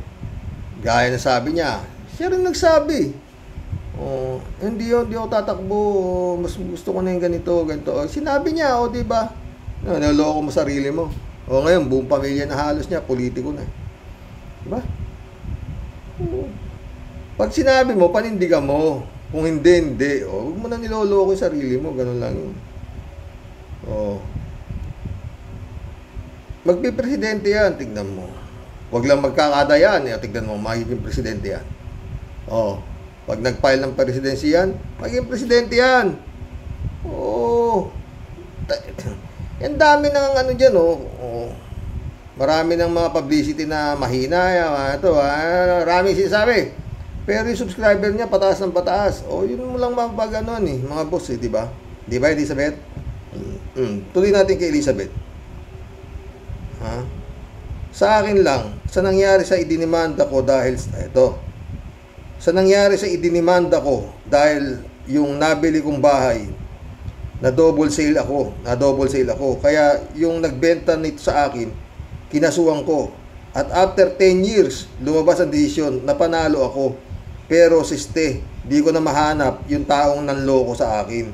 Gaya na sabi niya, siya rin nagsabi. Hindi ako tatakbo, mas gusto ko na yung ganito. Sinabi niya, di ba? Naloko mo sarili mo. Ngayon, buong pamilya na halos niya, politiko na. Diba? Pag sinabi mo, panindigan mo. Kung hindi. Huwag mo na niloloko yung sarili mo. Ganun lang yun. Magpipresidente yan, tignan mo. Huwag lang magkakada yan, tignan mo, magiging presidente yan. Pag nag-file ng presidency yan, magiging presidente yan. Yan dami ng dyan, marami ng mga publicity na mahina, maraming sinasabi. Pero yung subscriber niya, pataas ng pataas. Yun mo lang mapag mga boss, di ba? Di ba, Elizabeth? Tuloy natin kay Elizabeth. Sa akin lang, sa nangyari sa idinimanda ko dahil yung nabili kong bahay na double sale ako. Kaya yung nagbenta nito sa akin, kinasuhan ko. At after 10 years, lumabas ang desisyon na panalo ako. Pero di ko na mahanap yung taong nanloko sa akin.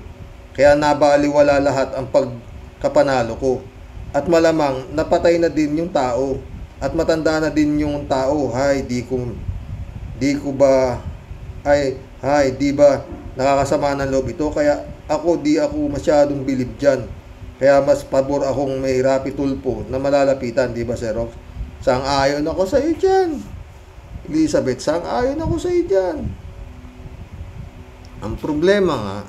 Kaya nabaliwala lahat ang pagkapanalo ko. At malamang napatay na din yung tao at matanda na din yung tao. Di ba nakakasama ng loob ito? Kaya di ako masyadong bilib dyan. Kaya mas pabor akong may Rapi Tulfo na malalapitan, di ba, Sir Rox? Sang-ayon ako sa iyo dyan, Elizabeth. Sang-ayon ako sa iyo dyan. Ang problema nga,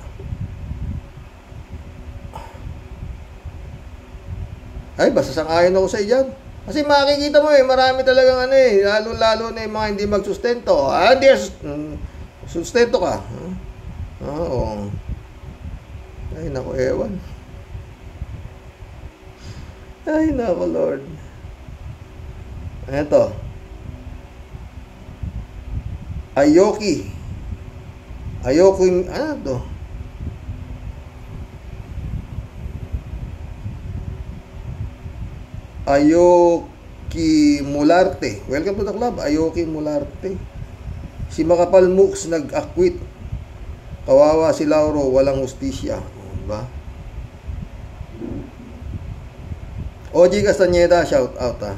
basta sang-ayon ako sa iyo dyan. Kasi makikita mo marami talagang lalo-lalo na yung mga hindi magsustento. Sustento ka. Ay, naku, ewan. Ay, naku, Lord. Eto. Ayoki, Ayoki Mularte. Welcome to the club, Ayoki Mularte. Si Makapal Mooks nag-acquit. Kawawa si Lauro, walang hustisya. Diba? OG Castañeda, shout out ha.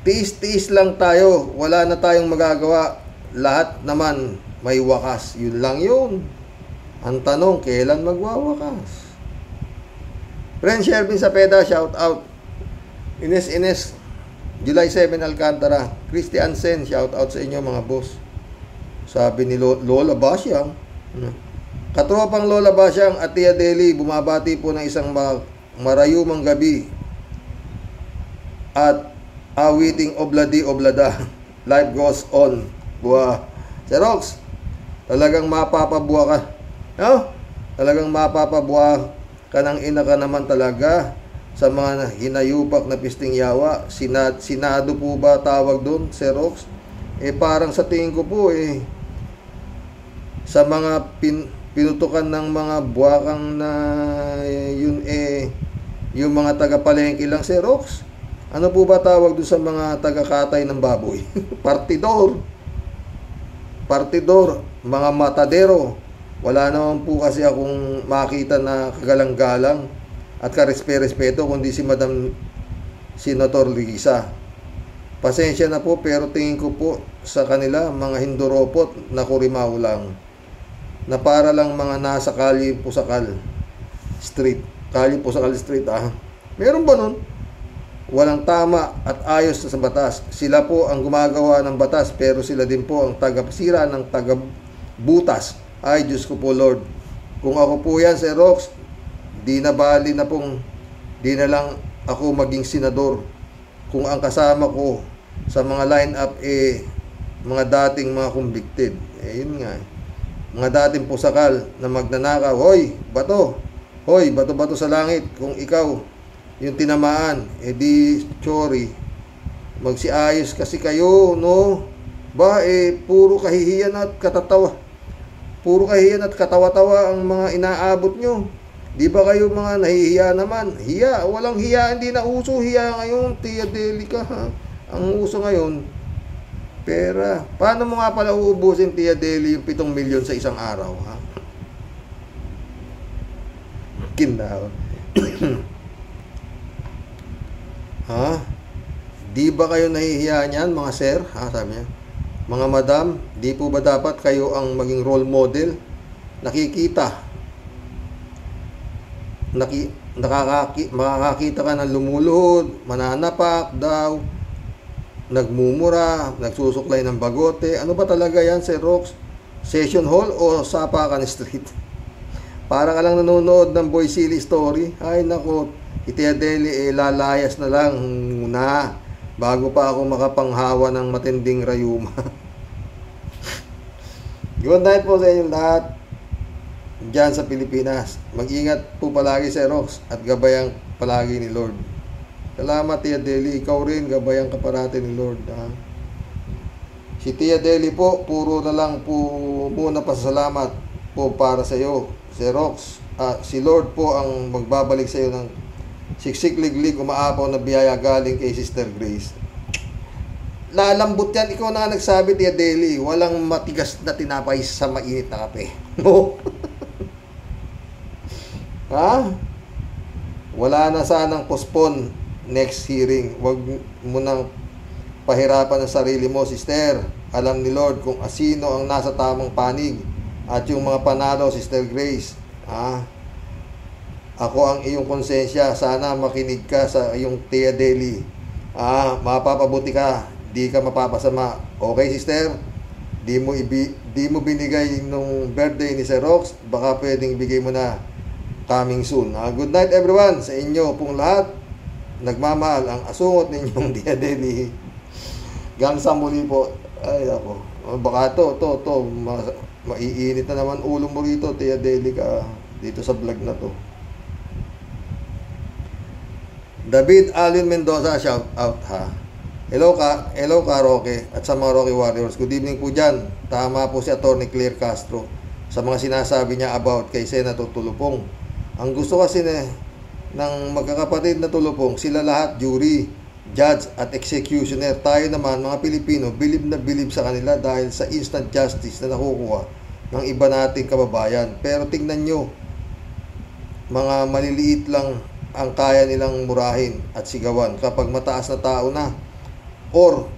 Tiis-tiis lang tayo, wala na tayong magagawa. Lahat naman may wakas. Yun lang yun. Ang tanong, kailan magwawakas? Friend Shervin Sapeda, shout out. Ines, July 7 Alcantara. Christy Ansen, shout out sa inyo mga boss. Sabi ni Lola Basyang. Katropang Lola Basyang at Tia Deli, bumabati po ng isang marayumang gabi. At awiting obladi oblada. Life goes on. Buha. Xerox, talagang mapapabuha ka. No? Talagang mapapabuha ka ng ina ka naman talaga sa mga hinayupak na pisting yawa. Sinado po ba tawag doon, Xerox? Parang sa tingin ko po sa mga pinutukan ng mga buwakang na yun yung mga taga-palengke lang, Xerox. Ano po ba tawag doon sa mga taga-katay ng baboy? Partidor, mga matadero. Wala naman po kasi akong makita na kagalang-galang at karespe-respeto kundi si Madam Senator Liza. Pasensya na po pero tingin ko po sa kanila mga hinduropot na kurimaw lang. Na para lang mga nasa Kalye Pusakal Street. Kalye Pusakal Street Meron ba nun? Walang tama at ayos sa batas. Sila po ang gumagawa ng batas pero sila din po ang taga-sira ng taga-butas. Ay, Diyos ko po Lord. Kung ako po yan, Xerox, di na bali na pong, di na lang ako maging senador. Kung ang kasama ko sa mga line-up mga dating mga convicted. Yun nga. Mga dating pusakal na magnanakaw. Hoy, bato. Hoy, bato-bato sa langit. Kung ikaw yung tinamaan, di sorry, magsiayos kasi kayo, no? Ba, puro kahihiyan at katatawa. Puro kahihiyan at katawa-tawa ang mga inaabot nyo. Di ba kayo mga nahihiya naman? Hiya, walang hiya, hindi na uso hiya ngayon, Tia Delica, ha? Ang uso ngayon, pera. Paano mo nga pala uubusin, Tia Deli, yung 7 milyon sa isang araw, ha? Kindaw. Ha? Di ba kayo nahihiya niyan, mga sir? Ha, sabi niya. Mga madam, di po ba dapat kayo ang maging role model? Makakakita ka ng lumuluhod, mananapak daw, nagmumura, nagsusuklay ng bagote. Ano ba talaga yan, Sir Rox? Session hall o Sapakan Street? Para ka lang nanonood ng Boy Silly Story. Ay nako, Tia Deli, lalayas na lang muna bago pa ako makapanghawa ng matinding rayuma. Good night po sa inyo lahat dyan sa Pilipinas. Mag-ingat po palagi, Sir Rox, at gabayang palagi ni Lord. Salamat, Tia Deli. Ikaw rin, gabayang ka parati ni Lord. Ha? Si Tia Deli po, puro na lang po muna pasalamat po para sa iyo, Sir Rox. Si Lord po ang magbabalik sa iyo ng siksik-liglig, umaapaw na biyaya galing kay Sister Grace. Lalambot yan. Ikaw na nga nagsabi, Tia Deli, walang matigas na tinapay sa mainit na kape. No? Ha? Wala na sanang postpone next hearing. Huwag mo nang pahirapan ang sarili mo, sister. Alam ni Lord kung asino ang nasa tamang panig at yung mga panalo, Sister Grace. Ako ang iyong konsensya. Sana makinig ka sa iyong Tia Deli. Mapapabuti ka. Di ka mapapasama. Okay, sister? Di mo binigay nung birthday ni Sir Rox. Baka pwedeng bigay mo na coming soon. Good night everyone. Sa inyo pong lahat. Nagmamahal ang asungot ninyong Tia Deli. Gang sa muli po. Ay ako. Baka to maiinit na naman ulo mo rito, Tia Deli ka. Dito sa vlog na to. David Alvin Mendoza, shout out ha. Hello ka Roque at sa mga Roque Warriors. Good evening po dyan. Tama po si Atty. Claire Castro sa mga sinasabi niya about kay Senator Tulupong. Ang gusto kasi ng magkakapatid na Tulupong, sila lahat jury. judge at executioner. Tayo naman, mga Pilipino, bilib na bilib sa kanila dahil sa instant justice na nakukuha ng iba nating kababayan. Pero tingnan nyo, mga maliliit lang ang kaya nilang murahin at sigawan kapag mataas na tao na or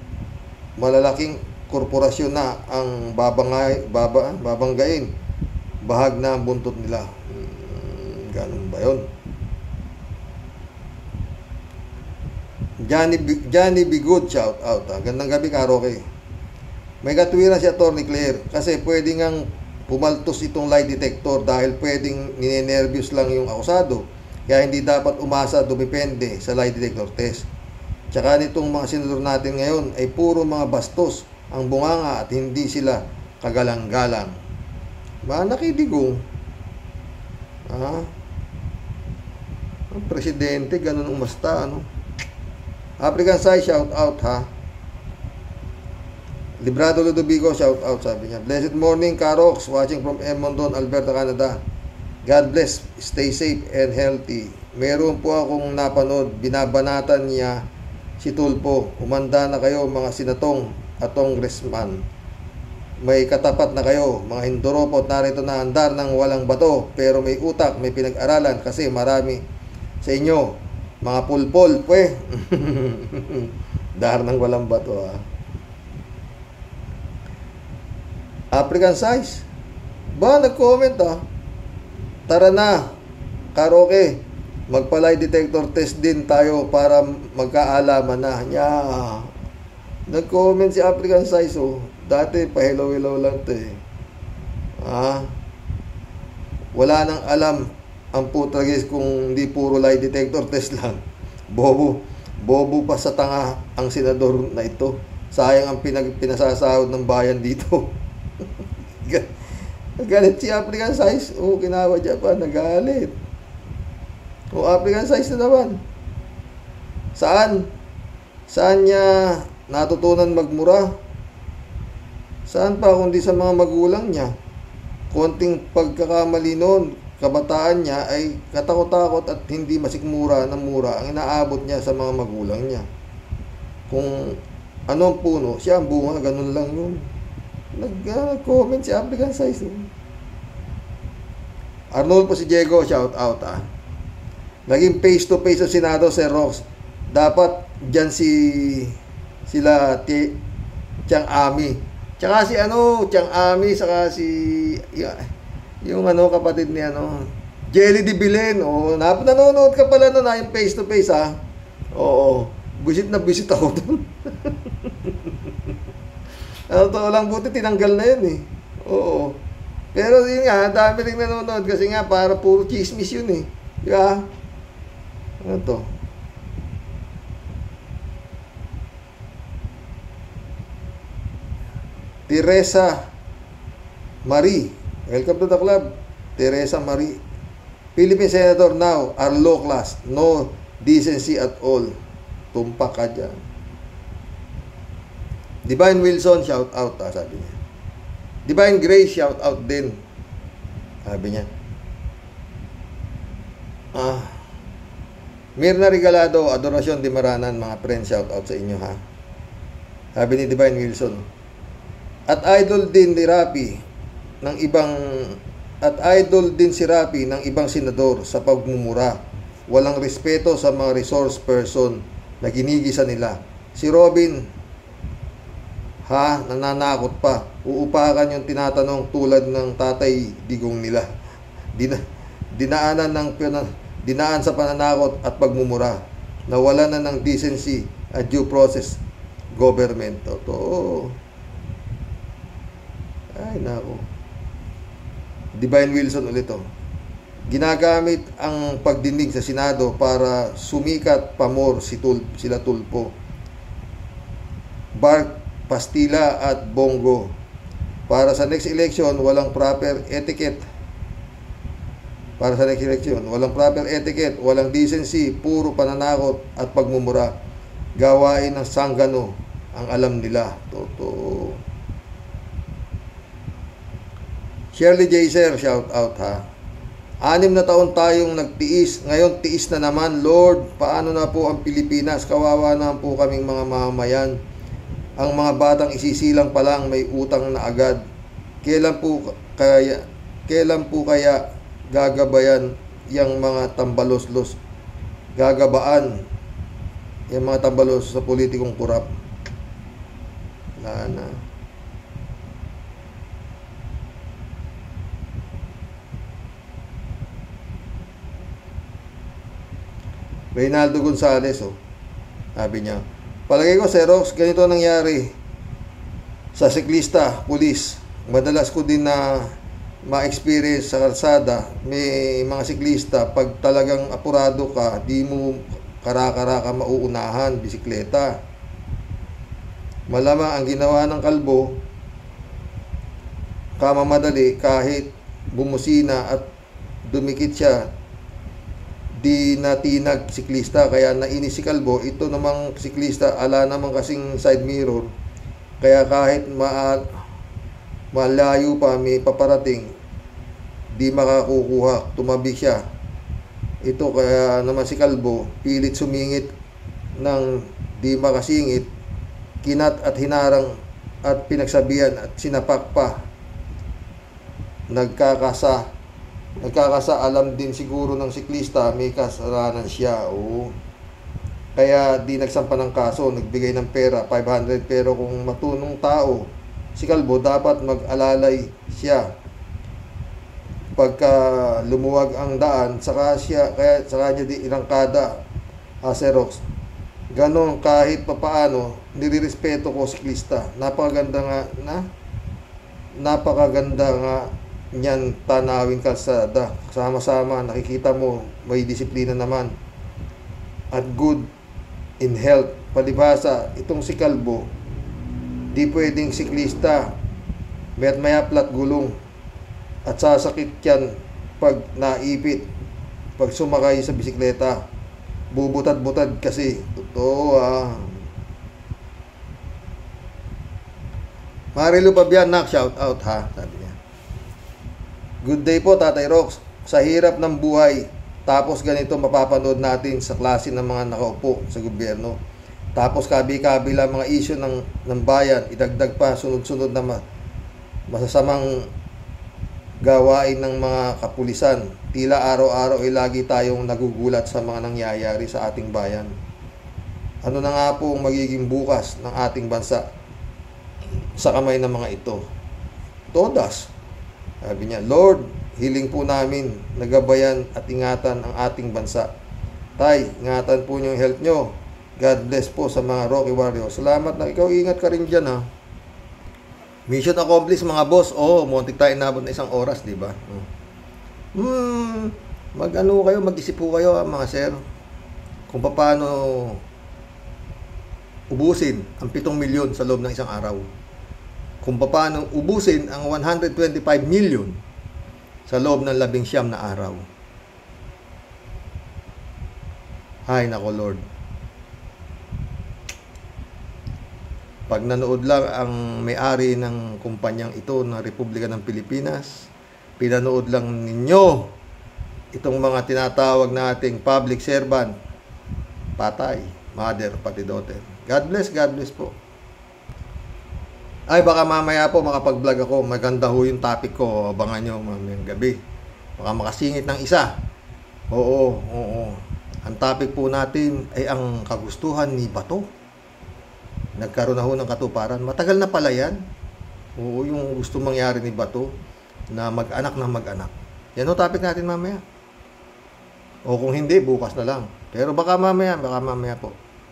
malalaking korporasyon na ang babanggain, bahag na ang buntot nila. Ganun ba yun? Johnny Bigood, shout out. Gandang gabi, Karoke. May katwiran si Atty. Claire kasi pwede ngang pumaltos itong lie detector dahil pwedeng ninenervyos lang yung akusado. Kaya hindi dapat umasa, dumipende sa lie detector test. Tsaka nitong mga senador natin ngayon ay puro mga bastos ang bunganga at hindi sila kagalang-galang. Mga nakidigong. Ang presidente, ganun umasta, ano? African Sai, shout out, ha? Librado Ludovico, shout out, sabi niya. Blessed morning, Karox, watching from Edmonton, Alberta, Canada. God bless, stay safe and healthy. Meron po akong napanood, binabanatan niya si Tulpo. Umanda na kayo, mga sinatong at congressman. May katapat na kayo, mga hinduropot, narito na andar ng walang bato, pero may utak, may pinag-aralan kasi marami sa inyo, mga pulpol, pwe. Dar ng walang bato, ha? African size. Ba, nag-comment, ha? Tara na, Karoke, magpa-lie detector test din tayo para magkaalaman na. Nag-comment si African size, oh. Dati, pa-hello-hello lang to, eh. Wala nang alam ang putragis kung hindi puro lie detector test lang. Bobo pa sa tanga ang senador na ito. Sayang ang pinasasahod ng bayan dito. Nagalit si African size. Kinawa dyan pa, nagalit. African size na naman. Saan niya natutunan magmura? Saan pa kundi sa mga magulang niya? Konting pagkakamali noon, kabataan niya ay katakot-takot at hindi masikmura ng mura ang inaabot niya sa mga magulang niya. Kung anong puno, siya ang bunga, ganun lang yun. Nag-comment si African size. Arnold po si Diego, shout out, ha. Naging face to face sa Senado, Sir Rox. Dapat dyan sila Tiang Ami. Tsaka si Tiang Ami, saka si yung kapatid ni Jelly de Bilen. Nanonood ka pala na yung face to face, ha. Oo. Busit na busit ako doon. Totoo lang, buti tinanggal na yun, eh. Oo. Pero yun nga, dami rin nanonood kasi nga para puro chismis yun, eh. Diba? Ano to? Teresa Marie. Welcome to the club. Teresa Marie. Philippine Senator now are low class. No decency at all. Tumpak ka dyan. Divine Wilson, shout out, sabi niya. Divine Grace, shout out din. Sabi niya. Mirna Regalado, Adorasyon de Maranan, mga friends, shout out sa inyo, ha. Sabi ni Divine Wilson. At idol din si Rapi ng ibang senador sa pagmumura. Walang respeto sa mga resource person na ginigisa nila. Si Robin, nananakot pa. Uupakan yung tinatanong tulad ng tatay digong nila. Dinaan sa pananakot at pagmumura. Nawala na ng decency at due process government. Totoo. Ay, nako. Divine Wilson ulit, Ginagamit ang pagdinig sa Senado para sumikat pamor sila Tulpo. Bart, Pastila at Bongo. Para sa next election, walang proper etiquette. Walang decency, puro pananakot at pagmumura. Gawain ng sanggano ang alam nila. Totoo. Shirley Jaser, shout out, ha. 6 na taon tayong nagtiis, ngayon tiis na naman. Lord, paano na po ang Pilipinas? Kawawa na po kaming mga mamamayan. Ang mga batang isisilang pa lang may utang na agad. Kailan po kaya gagabayan yung mga tambaloslos? Gagabaan yung mga tambalos sa politikong kurap. Wala na. Reynaldo Gonzales, sabi niya, palagay ko, Xerox, ganito nangyari sa siklista, pulis. Madalas ko din na ma-experience sa kalsada, may mga siklista, pag talagang apurado ka, di mo kara-kara mauunahan, bisikleta. Malamang ang ginawa ng kalbo, kamamadali, kahit bumusina at dumikit siya, di natinag siklista, kaya nainis si kalbo. Ito namang siklista, ala naman kasing side mirror, kaya kahit malayo pa may paparating, di makakukuha, tumabi siya. Ito kaya naman si kalbo, pilit sumingit ng di makasingit, kinat at hinarang at pinagsabihan at sinapak pa. Nagkakasaalam din siguro ng siklista, may kasalanan siya. Oo. Kaya di nagsampa ng kaso, nagbigay ng pera, 500, pero kung matunong tao, si kalbo, dapat mag-alalay siya. Pagka lumuwag ang daan, saka niya di irangkada, Xerox. Ganon, kahit papaano, nirirespeto ko siklista. Napakaganda nga niyan tanawin kalsada. Sama-sama, nakikita mo, may disiplina naman. At good in health. Palibhasa, itong si kalbo, di pwedeng siklista. Mayat maya plat gulong. At sasakit yan pag naipit. Pag sumakay sa bisikleta. Bubutad-butad kasi. Totoo Marilu Pabianak, shout out ha, sabi niya. Good day po, Tatay Rox. Sa hirap ng buhay, tapos ganito mapapanood natin sa klase ng mga nakaupo sa gobyerno. Tapos kabi-kabila mga issue ng bayan, idagdag pa sunod-sunod na masasamang gawain ng mga kapulisan. Tila araw-araw ay lagi tayong nagugulat sa mga nangyayari sa ating bayan. Ano na nga po ang magiging bukas ng ating bansa sa kamay ng mga ito? Todas. Sabi niya, Lord, hiling po namin, nagabayan at ingatan ang ating bansa. Tay, ingatan po niyo yung health nyo. God bless po sa mga Rocky Warriors. Salamat na ikaw, ingat ka rin dyan ha. Mission accomplished mga boss. Muntik tayo nabot na 1 oras, di ba? Mag-isip po kayo mga sir. Kung paano ubusin ang 7 milyon sa loob ng 1 araw. Kung paano ubusin ang 125 million sa loob ng 19 na araw. Ay, nako Lord. Pag nanood lang ang may-ari ng kumpanyang ito ng Republika ng Pilipinas, pinanood lang ninyo itong mga tinatawag nating public servant, patay, mother, pati daughter. God bless po. Ay, baka mamaya po makapag-vlog ako. Maganda ho yung topic ko. Abangan nyo mamayang gabi. Baka makasingit ng isa. Oo. Ang topic po natin ay ang kagustuhan ni Bato. Nagkaroon na ho ng katuparan. Matagal na pala yan. Oo, yung gusto mangyari ni Bato na mag-anak ng mag-anak. Yan ho topic natin mamaya. O kung hindi, bukas na lang. Pero baka mamaya po.